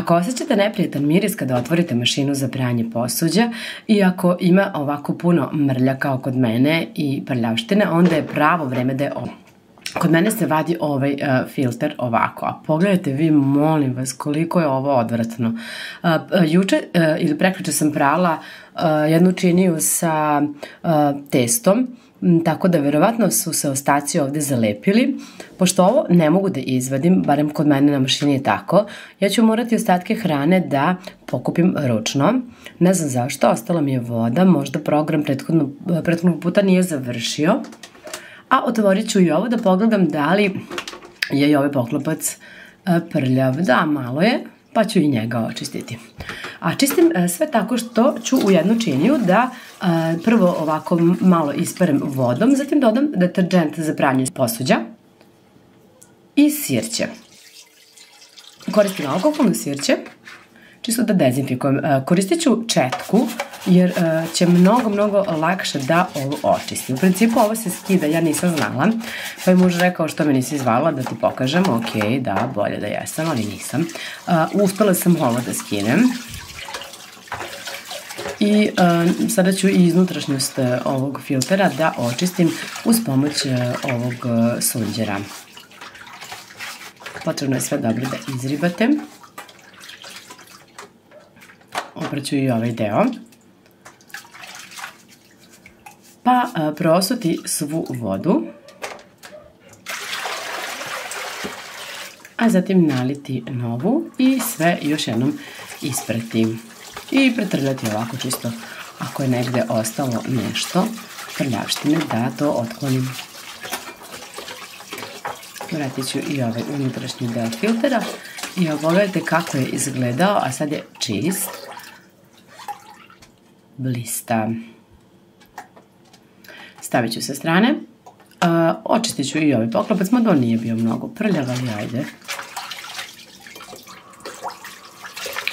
Ako osjećate neprijatan miris kada otvorite mašinu za pranje posuđa i ako ima ovako puno mrlja kao kod mene i prljavštine, onda je pravo vreme da je ovo. Kod mene se vadi ovaj filter ovako, a pogledajte vi, molim vas, koliko je ovo odvratno. Juče ili prekjuče sam prala jednu činiju sa testom, tako da verovatno su se ostaci ovde zalepili. Pošto ovo ne mogu da izvadim, barem kod mene na mašini je tako, ja ću morati ostatke hrane da pokupim ručno. Ne znam zašto, ostala mi je voda, možda program prethodnog puta nije završio. A otvorit ću i ovo da pogledam da li je i ovaj poklopac prljav. Da, malo je, pa ću i njega očistiti. A čistim sve tako što ću u jednu činiju da prvo ovako malo isperem vodom, zatim dodam deterdžent za pranje posuđa i sirće. Koristim alkoholno sirće, čisto da dezinfikujem. Koristit ću četku, jer će mnogo lakše da ovo očistim. U principu ovo se skida, ja nisam znala, pa je muž rekao što me nisi zvala da ti pokažem. Ok, da, bolje da jesam, ali nisam. Uspela sam ovo da skinem. I sada ću i iznutrašnjost ovog filtera da očistim uz pomoć ovog sunđera. Potrebno je sve dobro da izribate. Opraću i ovaj deo. Pa prosuti svu vodu. A zatim naliti novu i sve još jednom isprati. I pretrljati ovako čisto ako je negde ostalo nešto prljavštine da to otklonim. Vratit ću i ovaj unutrašnji deo filtera i pogledajte kako je izgledao, a sad je čist. Blista. Stavit ću sa strane. Očistit ću i ovaj poklopac, mada on nije bio mnogo prljav, ali ajde.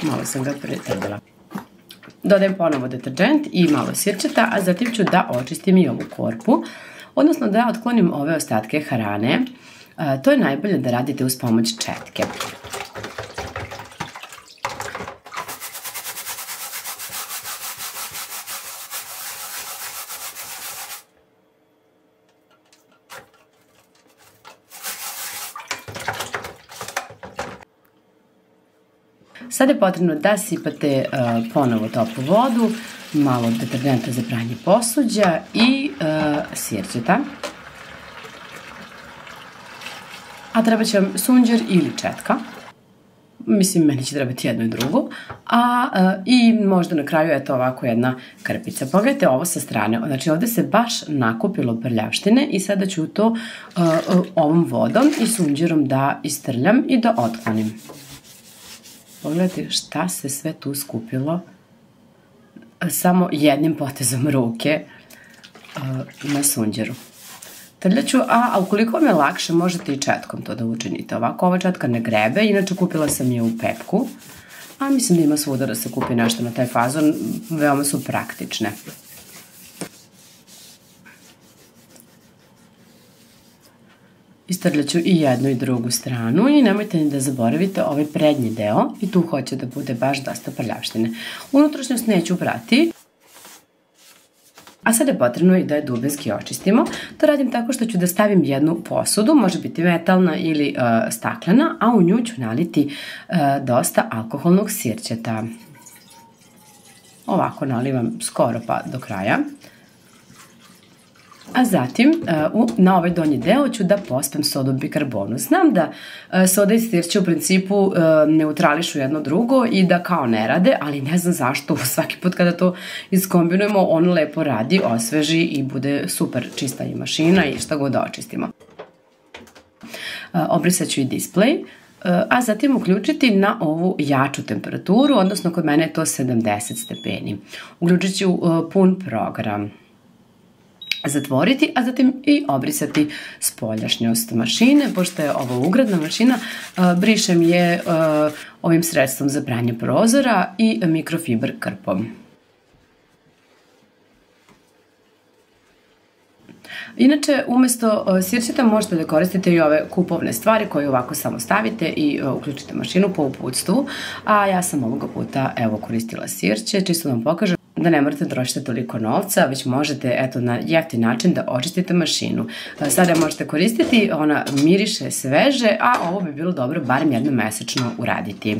Malo sam ga pretrljala. Dodajem ponovo deterdžent i malo sirćeta, a zatim ću da očistim i ovu korpu, odnosno da otklonim ove ostatke hrane. To je najbolje da radite uz pomoć četke. Sada je potrebno da sipate ponovo toplu vodu, malo deterdženta za pranje posuđa i sirćeta. A treba će vam sunđer ili četka. Mislim, meni će trebati jedno i drugo. I možda na kraju je to ovako jedna krpica. Pogledajte ovo sa strane. Znači ovde se baš nakupilo prljavštine i sada ću to ovom vodom i sunđerom da istrljam i da otklonim. Pogledajte šta se sve tu skupilo samo jednim potezom ruke na sunđeru. Trljaću, a ukoliko vam je lakše, možete i četkom to da učinite. Ovako, ova četka ne grebe, inače kupila sam je u Pepku, a mislim da ima svuda da se kupi nešto na taj fazon, veoma su praktične. Istrljaću i jednu i drugu stranu i nemojte ni da zaboravite ovaj prednji deo i tu hoće da bude baš dosta prljavštine. Unutrašnjost neću prati, a sada je potrebno i da je dubinski očistimo. To radim tako što ću da stavim jednu posudu, može biti metalna ili staklena, a u nju ću naliti dosta alkoholnog sirćeta. Ovako nalivam skoro pa do kraja. A zatim na ovaj donji deo ću da pospem sodu bikarbonu. Znam da soda i sirće u principu neutrališu jedno drugo i da kao ne rade, ali ne znam zašto svaki put kada to iskombinujemo on lepo radi, osveži i bude super čista i mašina i šta god da očistimo. Obrisat ću i display, a zatim uključiti na ovu jaču temperaturu, odnosno kod mene je to 70 stepeni. Uključit ću pun program. Zatvoriti, a zatim i obrisati spoljašnjost mašine. Pošto je ovo ugradna mašina, brišem je ovim sredstvom za pranje prozora i mikrofiber krpom. Inače, umesto sirćeta možete da koristite i ove kupovne stvari koje ovako samo stavite i uključite mašinu po uputstvu, a ja sam ovoga puta evo koristila sirće, čisto da vam pokažem da ne morate trošiti toliko novca, već možete eto na jeftin način da očistite mašinu. Sada možete koristiti, ona miriše sveže, a ovo bi bilo dobro barem jednom mesečno uraditi.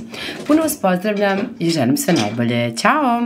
Puno vas pozdravljam i želim sve najbolje. Ćao!